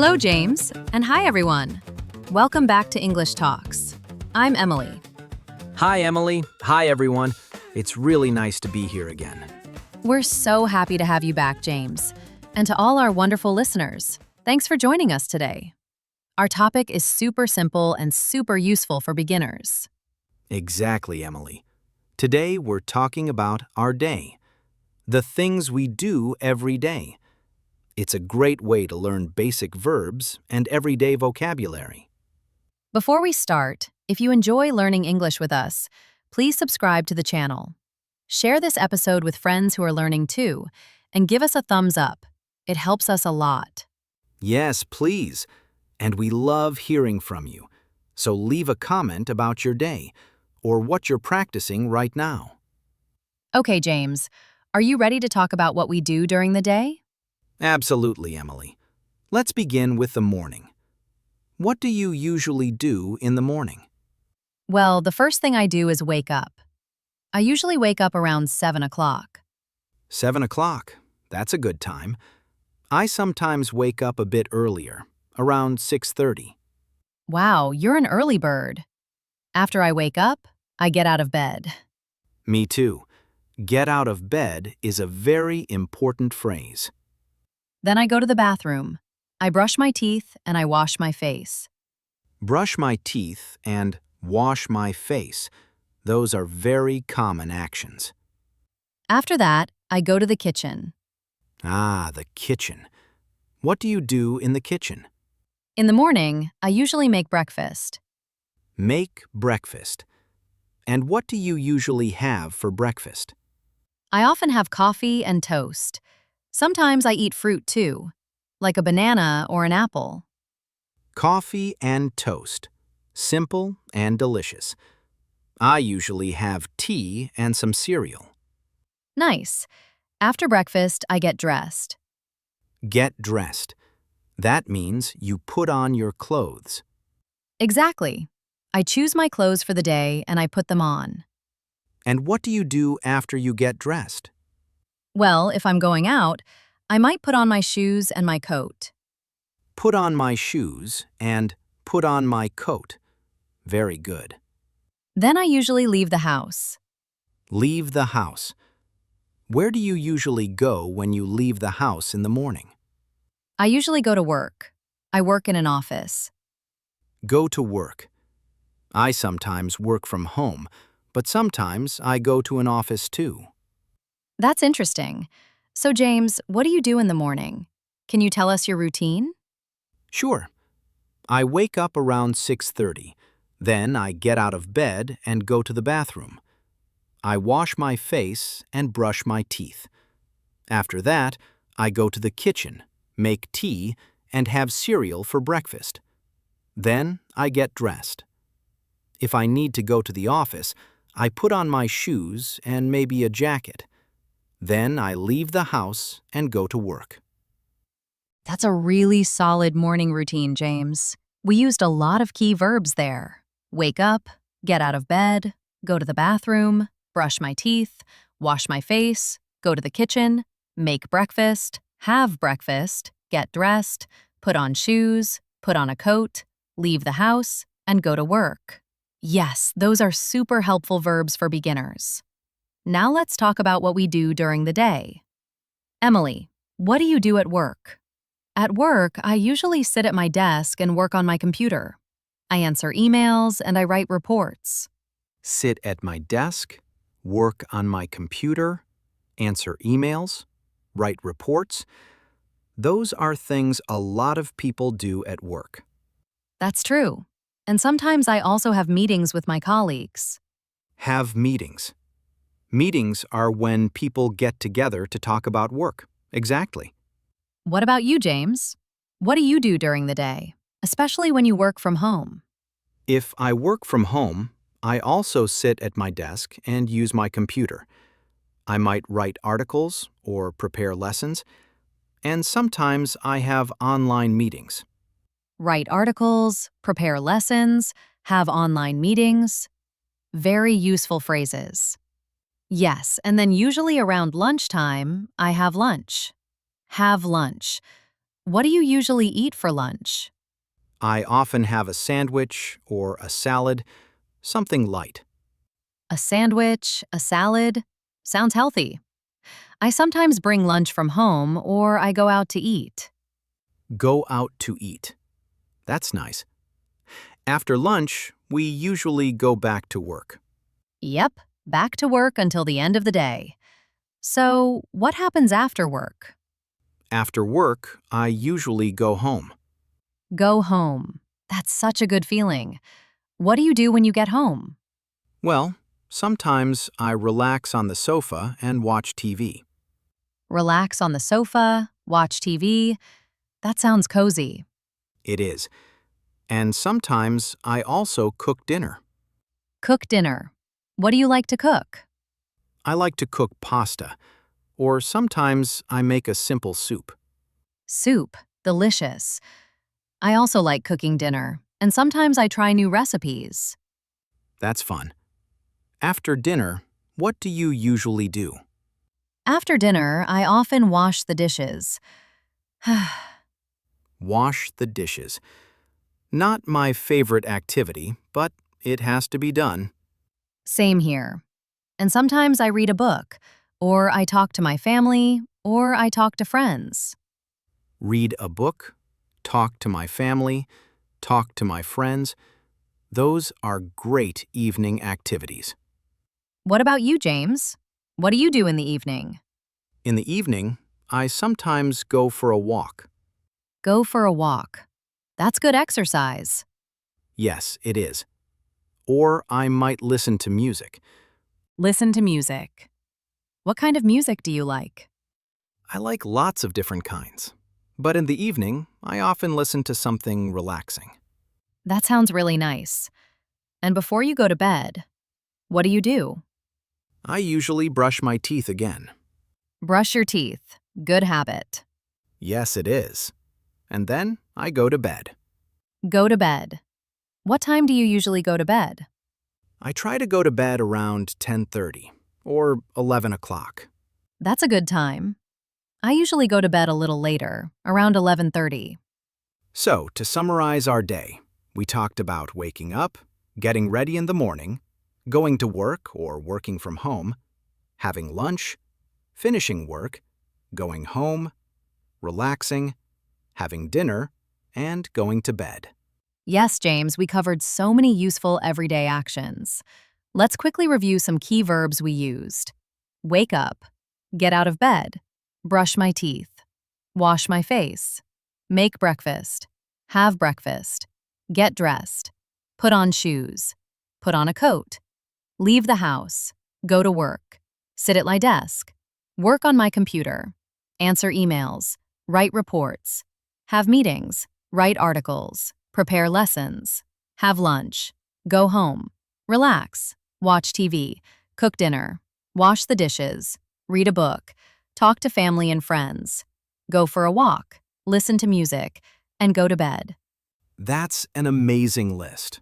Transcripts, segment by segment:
Hello, James, and hi, everyone. Welcome back to English Talks. I'm Emily. Hi, Emily. Hi, everyone. It's really nice to be here again. We're so happy to have you back, James. And to all our wonderful listeners, thanks for joining us today. Our topic is super simple and super useful for beginners. Exactly, Emily. Today, we're talking about our day, the things we do every day. It's a great way to learn basic verbs and everyday vocabulary. Before we start, if you enjoy learning English with us, please subscribe to the channel. Share this episode with friends who are learning too, and give us a thumbs up. It helps us a lot. Yes, please. And we love hearing from you. So leave a comment about your day or what you're practicing right now. Okay, James, are you ready to talk about what we do during the day? Absolutely, Emily. Let's begin with the morning. What do you usually do in the morning? Well, the first thing I do is wake up. I usually wake up around 7 o'clock. 7 o'clock. That's a good time. I sometimes wake up a bit earlier, around 6:30. Wow, you're an early bird. After I wake up, I get out of bed. Me too. Get out of bed is a very important phrase. Then I go to the bathroom. I brush my teeth and I wash my face. Brush my teeth and wash my face. Those are very common actions. After that, I go to the kitchen. Ah, the kitchen. What do you do in the kitchen? In the morning, I usually make breakfast. Make breakfast. And what do you usually have for breakfast? I often have coffee and toast. Sometimes I eat fruit too, like a banana or an apple. Coffee and toast. Simple and delicious. I usually have tea and some cereal. Nice. After breakfast, I get dressed. Get dressed. That means you put on your clothes. Exactly. I choose my clothes for the day and I put them on. And what do you do after you get dressed? Well, if I'm going out, I might put on my shoes and my coat. Put on my shoes and put on my coat. Very good. Then I usually leave the house. Leave the house. Where do you usually go when you leave the house in the morning? I usually go to work. I work in an office. Go to work. I sometimes work from home, but sometimes I go to an office too. That's interesting. So, James, what do you do in the morning? Can you tell us your routine? Sure. I wake up around 6:30. Then I get out of bed and go to the bathroom. I wash my face and brush my teeth. After that, I go to the kitchen, make tea, and have cereal for breakfast. Then I get dressed. If I need to go to the office, I put on my shoes and maybe a jacket. Then I leave the house and go to work. That's a really solid morning routine, James. We used a lot of key verbs there. Wake up, get out of bed, go to the bathroom, brush my teeth, wash my face, go to the kitchen, make breakfast, have breakfast, get dressed, put on shoes, put on a coat, leave the house, and go to work. Yes, those are super helpful verbs for beginners. Now let's talk about what we do during the day. Emily, what do you do at work? At work, I usually sit at my desk and work on my computer. I answer emails and I write reports. Sit at my desk, work on my computer, answer emails, write reports. Those are things a lot of people do at work. That's true. And sometimes I also have meetings with my colleagues. Have meetings. Meetings are when people get together to talk about work. Exactly. What about you, James? What do you do during the day, especially when you work from home? If I work from home, I also sit at my desk and use my computer. I might write articles or prepare lessons, and sometimes I have online meetings. Write articles, prepare lessons, have online meetings. Very useful phrases. Yes, and then usually around lunchtime, I have lunch. Have lunch. What do you usually eat for lunch? I often have a sandwich or a salad, something light. A sandwich, a salad? Sounds healthy. I sometimes bring lunch from home or I go out to eat. Go out to eat. That's nice. After lunch, we usually go back to work. Yep, back to work until the end of the day. So, what happens after work? After work, I usually go home. Go home. That's such a good feeling. What do you do when you get home? Well, sometimes I relax on the sofa and watch TV. Relax on the sofa, watch TV. That sounds cozy. It is. And sometimes I also cook dinner. Cook dinner. What do you like to cook? I like to cook pasta, or sometimes I make a simple soup. Soup. Delicious. I also like cooking dinner, and sometimes I try new recipes. That's fun. After dinner, what do you usually do? After dinner, I often wash the dishes. Wash the dishes. Not my favorite activity, but it has to be done. Same here. And sometimes I read a book, or I talk to my family, or I talk to friends. Read a book, talk to my family, talk to my friends. Those are great evening activities. What about you, James? What do you do in the evening? In the evening, I sometimes go for a walk. Go for a walk. That's good exercise. Yes, it is. Or I might listen to music. Listen to music. What kind of music do you like? I like lots of different kinds. But in the evening, I often listen to something relaxing. That sounds really nice. And before you go to bed, what do you do? I usually brush my teeth again. Brush your teeth. Good habit. Yes, it is. And then I go to bed. Go to bed. What time do you usually go to bed? I try to go to bed around 10:30 or 11 o'clock. That's a good time. I usually go to bed a little later, around 11:30. So, to summarize our day, we talked about waking up, getting ready in the morning, going to work or working from home, having lunch, finishing work, going home, relaxing, having dinner, and going to bed. Yes, James, we covered so many useful everyday actions. Let's quickly review some key verbs we used. Wake up, get out of bed, brush my teeth, wash my face, make breakfast, have breakfast, get dressed, put on shoes, put on a coat, leave the house, go to work, sit at my desk, work on my computer, answer emails, write reports, have meetings, write articles, prepare lessons, have lunch, go home, relax, watch TV, cook dinner, wash the dishes, read a book, talk to family and friends, go for a walk, listen to music, and go to bed. That's an amazing list.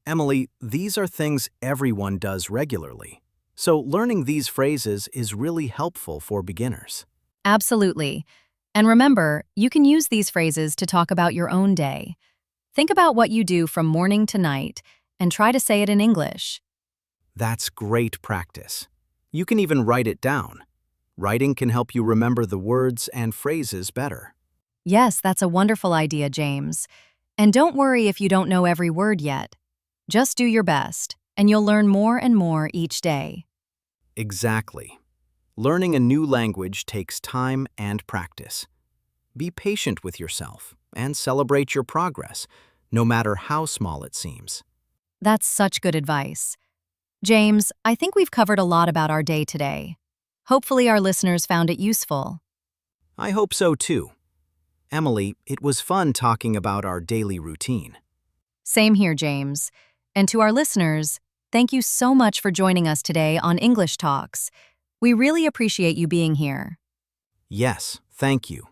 Emily, these are things everyone does regularly. So learning these phrases is really helpful for beginners. Absolutely. And remember, you can use these phrases to talk about your own day. Think about what you do from morning to night and try to say it in English. That's great practice. You can even write it down. Writing can help you remember the words and phrases better. Yes, that's a wonderful idea, James. And don't worry if you don't know every word yet. Just do your best, and you'll learn more and more each day. Exactly. Learning a new language takes time and practice. Be patient with yourself and celebrate your progress, no matter how small it seems. That's such good advice. James, I think we've covered a lot about our day today. Hopefully our listeners found it useful. I hope so too. Emily, it was fun talking about our daily routine. Same here, James. And to our listeners, thank you so much for joining us today on English Talks. We really appreciate you being here. Yes, thank you.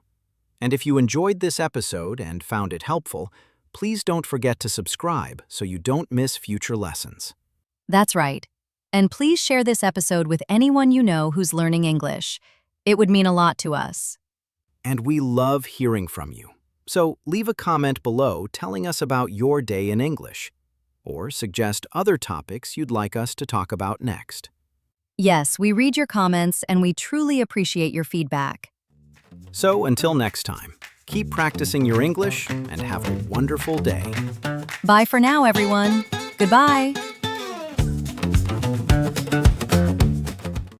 And if you enjoyed this episode and found it helpful, please don't forget to subscribe so you don't miss future lessons. That's right. And please share this episode with anyone you know who's learning English. It would mean a lot to us. And we love hearing from you. So leave a comment below telling us about your day in English, or suggest other topics you'd like us to talk about next. Yes, we read your comments and we truly appreciate your feedback. So until next time, keep practicing your English and have a wonderful day. Bye for now, everyone. Goodbye.